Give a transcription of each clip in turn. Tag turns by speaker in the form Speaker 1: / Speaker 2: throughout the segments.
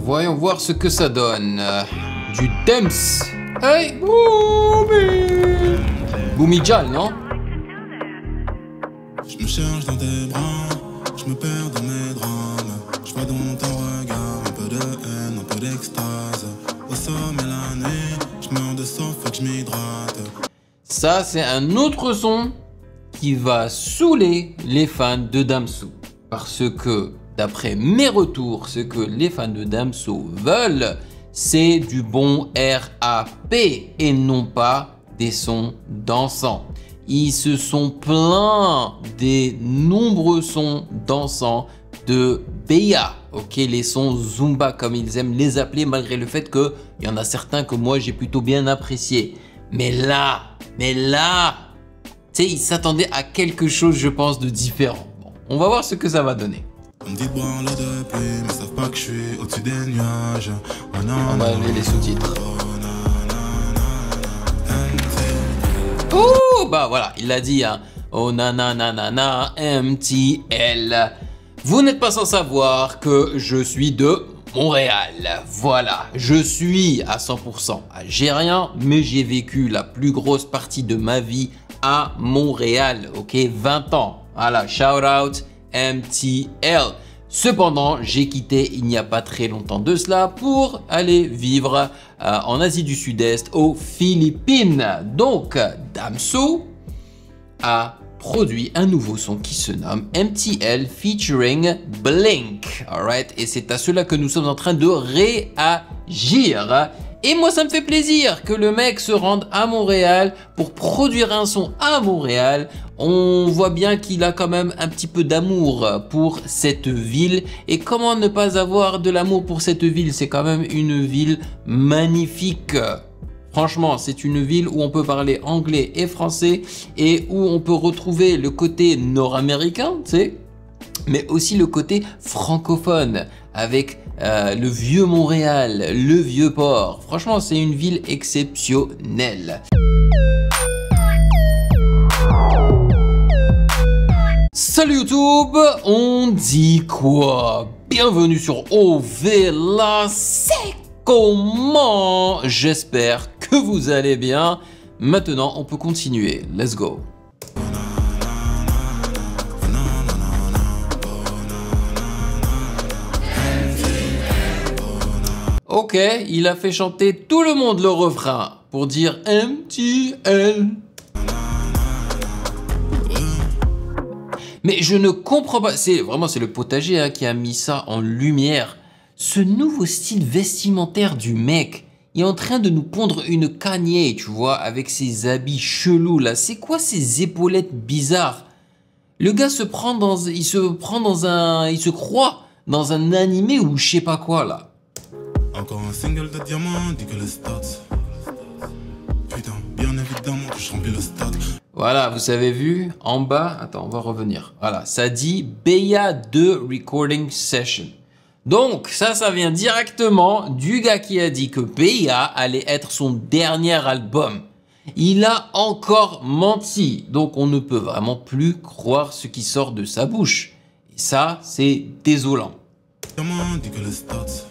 Speaker 1: Voyons voir ce que ça donne. Du Dems. Hey, Boomy. Boomijal, non?
Speaker 2: Je me cherche dans tes bras, je me perds dans mes drames. Je vois dans ton regard un peu de haine, un peu d'extase. Au sommet la nuit, je meurs de soif, faut que je m'hydrate.
Speaker 1: Ça, c'est un autre son qui va saouler les fans de Damso. Parce que, d'après mes retours, ce que les fans de Damso veulent, c'est du bon RAP et non pas des sons dansants. Ils se sont plaints des nombreux sons dansants de Beya, ok, les sons Zumba comme ils aiment les appeler, malgré le fait qu'il y en a certains que moi j'ai plutôt bien apprécié. Mais là, tu sais, ils s'attendaient à quelque chose, je pense, de différent. Bon, on va voir ce que ça va donner.
Speaker 2: On me dit de boire l'eau de pluie, mais savent pas que je suis au-dessus des nuages.
Speaker 1: On va enlever les sous-titres. Oh, bah voilà, il l'a dit, hein. Oh nanana, MTL. Vous n'êtes pas sans savoir que je suis de Montréal. Voilà, je suis à 100% algérien, mais j'ai vécu la plus grosse partie de ma vie à Montréal, ok, 20 ans. Voilà, shout out MTL. Cependant, j'ai quitté il n'y a pas très longtemps de cela pour aller vivre en Asie du Sud-Est, aux Philippines. Donc, Damso a produit un nouveau son qui se nomme MTL featuring Blink. Alright, et c'est à cela que nous sommes en train de réagir. Et moi, ça me fait plaisir que le mec se rende à Montréal pour produire un son à Montréal. On voit bien qu'il a quand même un petit peu d'amour pour cette ville. Et comment ne pas avoir de l'amour pour cette ville? C'est quand même une ville magnifique. Franchement, c'est une ville où on peut parler anglais et français et où on peut retrouver le côté nord-américain, tu sais, mais aussi le côté francophone avec le vieux Montréal, le vieux port. Franchement, c'est une ville exceptionnelle. Salut YouTube, on dit quoi? Bienvenue sur OVLA, c'est comment? J'espère que vous allez bien. Maintenant, on peut continuer. Let's go. Ok, il a fait chanter tout le monde le refrain pour dire MTL. Mais je ne comprends pas, c'est le potager hein, qui a mis ça en lumière. Ce nouveau style vestimentaire du mec, il est en train de nous pondre une Kanye, tu vois, avec ses habits chelous là. C'est quoi ces épaulettes bizarres? Le gars il se croit dans un animé ou je sais pas quoi là.
Speaker 2: Encore un single de diamant, dit que les stats. Putain, bien évidemment que je remplis le stade.
Speaker 1: Voilà, vous avez vu en bas, attends, on va revenir. Voilà, ça dit Beya 2 Recording Session. Donc, ça vient directement du gars qui a dit que Beya allait être son dernier album. Il a encore menti, donc on ne peut vraiment plus croire ce qui sort de sa bouche. Et ça, c'est désolant.
Speaker 2: Diamant, dit que les stats.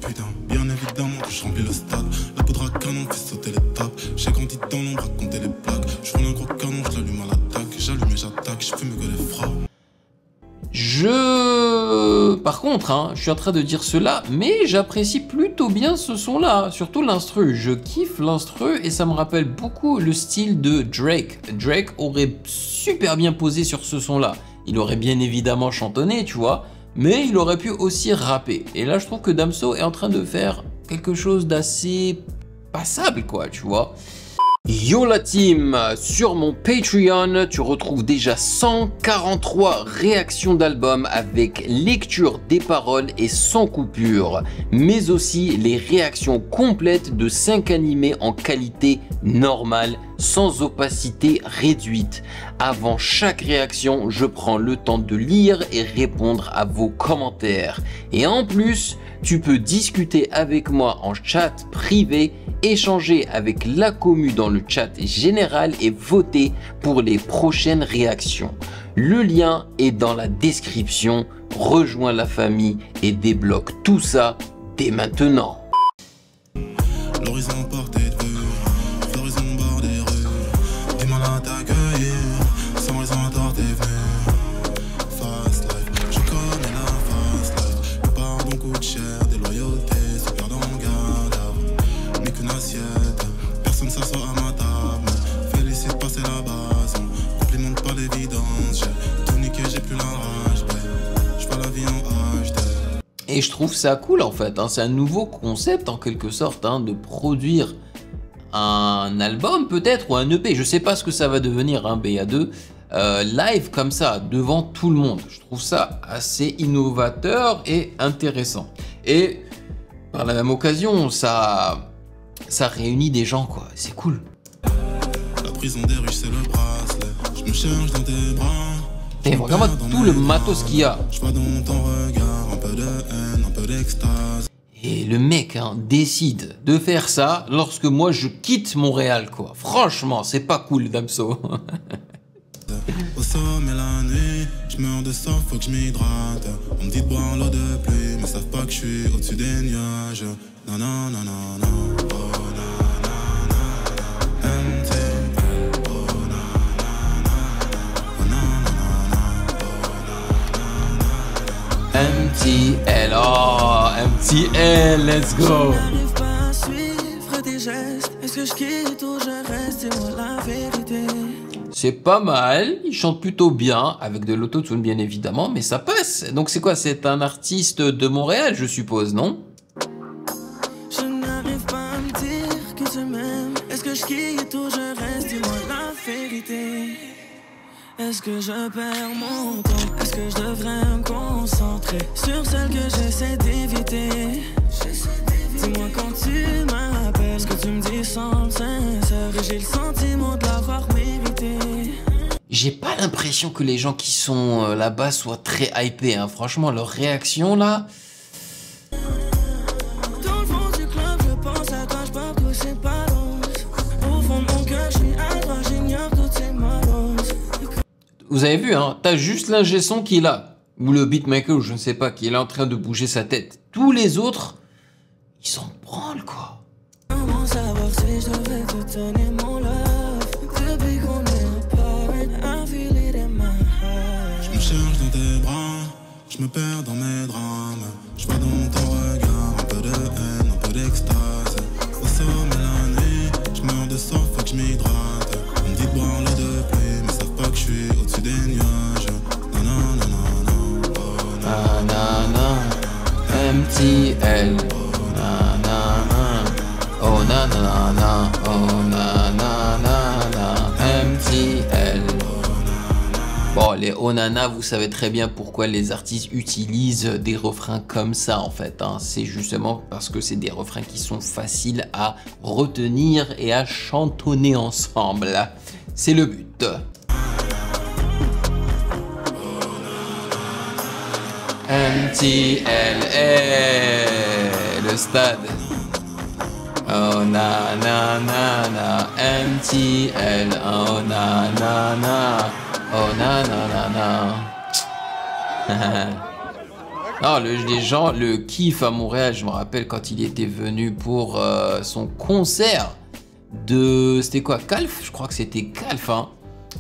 Speaker 2: Putain, bien évidemment que je remplis le stade. La poudre à canon fait sauter les tapes. J'ai grandi dans l'ombre à compter les plaques. Je roule un gros canon, je l'allume à l'attaque. J'allume et j'attaque, je fume que les frappes.
Speaker 1: Par contre, hein, je suis en train de dire cela, mais j'apprécie plutôt bien ce son-là, surtout l'instru. Je kiffe l'instru et ça me rappelle beaucoup le style de Drake. Drake aurait super bien posé sur ce son-là. Il aurait bien évidemment chantonné, tu vois, mais il aurait pu aussi rapper. Et là, je trouve que Damso est en train de faire quelque chose d'assez passable, quoi, tu vois. Yo la team, sur mon Patreon, tu retrouves déjà 143 réactions d'albums avec lecture des paroles et sans coupure, mais aussi les réactions complètes de 5 animés en qualité normale, sans opacité réduite. Avant chaque réaction, je prends le temps de lire et répondre à vos commentaires. Et en plus, tu peux discuter avec moi en chat privé, échanger avec la commu dans le chat général et voter pour les prochaines réactions. Le lien est dans la description. Rejoins la famille et débloque tout ça dès maintenant.
Speaker 2: L'horizon porté de vue, l'horizon bord des rues. Du mal à t'accueillir, sans raison à tort t'es venu. Fast life, je connais la fast life. Le pardon coûte cher, des loyautés se perdent en garde à mais qu'une assiette, personne s'assoit à ma table. Félicite passer la base, on complimente pas l'évidence. J'ai tout niqué, j'ai plus la rage, je fais la vie en HD.
Speaker 1: Et je trouve ça cool en fait, hein. C'est un nouveau concept en quelque sorte, hein, de produire un album peut-être ou un EP, je sais pas ce que ça va devenir, hein, BA2, live comme ça, devant tout le monde. Je trouve ça assez innovateur et intéressant. Et par la même occasion, ça réunit des gens quoi, c'est cool.
Speaker 2: La prison des riches c'est le bracelet, je me cherche dans tes bras.
Speaker 1: Et regarde tout le matos qu'il y a.
Speaker 2: Je vois dans ton regard un peu de haine, un peu d'extase.
Speaker 1: Et le mec hein, décide de faire ça lorsque moi je quitte Montréal quoi. Franchement, c'est pas cool Damso.
Speaker 2: Au sommet la nuit, je meurs de soif, faut que je m'hydrate. On me dit de boire l'eau de pluie, mais savent pas que je suis au-dessus des nuages. Non, non, non, non, non. Oh, na, na, na, MT. Oh, na, na, na. Oh, na, na, na, na.
Speaker 1: MTL, oh, MTL, let's go.
Speaker 3: Je n'arrive pas à suivre tes gestes. Est-ce que je quitte ou je reste? Dis-moi la vérité.
Speaker 1: C'est pas mal, il chante plutôt bien, avec de l'autotune bien évidemment, mais ça passe. Donc c'est quoi? C'est un artiste de Montréal, je suppose, non?
Speaker 3: Je n'arrive pas à me dire que tu m'aimes. Est-ce que je quitte ou je reste? Dis-moi la vérité. Est-ce que je perds mon temps? Est-ce que je devrais me concentrer sur celle que j'essaie d'éviter? Dis-moi quand tu m'appelles, ce que tu me dis semble sincère et j'ai le sentiment de l'avoir mérité.
Speaker 1: J'ai pas l'impression que les gens qui sont là-bas soient très hypés, hein. Franchement, leur réaction là...
Speaker 3: Dans le fond du club, je pense à toi, je parle que c'est pas l'ose. Au fond de mon cœur, je suis à toi, j'ignore toutes ces maloses.
Speaker 1: Vous avez vu, hein, t'as juste l'ingé son qui est là, ou le beatmaker, ou je ne sais pas, qui est là en train de bouger sa tête. Tous les autres, ils s'en branlent, quoi.
Speaker 3: Comment savoir si je devrais te donner mon love? Depuis qu'on est apart, I feel it in my heart.
Speaker 2: Je me cherche dans tes bras, je me perds dans mes drames. Je vois dans ton regard un peu de haine, un peu d'extase. Au sommet la nuit, je meurs de soif, faut que je m'hydrate. On me dit de boire l'eau de pluie, mais savent pas que je suis au-dessus des nuages. Non, non, non, non, non. Oh,
Speaker 1: Ah, na, na, MTL. Na, na, na. Oh, na, na, na. Oh, na, na, na, na. MTL. Bon, les Onana, vous savez très bien pourquoi les artistes utilisent des refrains comme ça en fait, hein. C'est justement parce que c'est des refrains qui sont faciles à retenir et à chantonner ensemble. C'est le but. MTL, le stade. Oh na na na na, MTL, oh na na na. Oh na na na na. Non, les gens le kiffent à Montréal. Je me rappelle quand il était venu pour son concert de... C'était quoi? Calf? Je crois que c'était Calf, hein.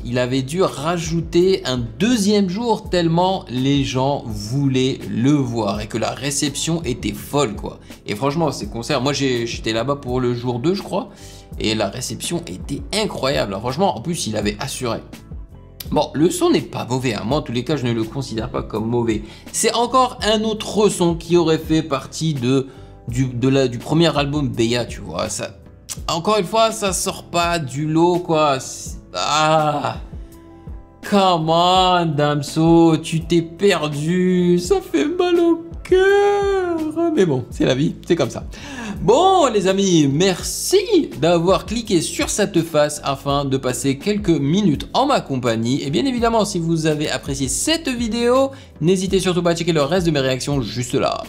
Speaker 1: Il avait dû rajouter un deuxième jour tellement les gens voulaient le voir et que la réception était folle, quoi. Et franchement, ces concerts, moi j'étais là-bas pour le jour 2, je crois, et la réception était incroyable. Franchement, en plus, il avait assuré. Bon, le son n'est pas mauvais, hein. Moi en tous les cas je ne le considère pas comme mauvais. C'est encore un autre son qui aurait fait partie du premier album BA, tu vois. Ça, encore une fois, ça sort pas du lot, quoi. Ah, come on Damso, tu t'es perdu, ça fait mal au cœur. Mais bon, c'est la vie, c'est comme ça. Bon les amis, merci d'avoir cliqué sur cette face afin de passer quelques minutes en ma compagnie. Et bien évidemment, si vous avez apprécié cette vidéo, n'hésitez surtout pas à checker le reste de mes réactions juste là.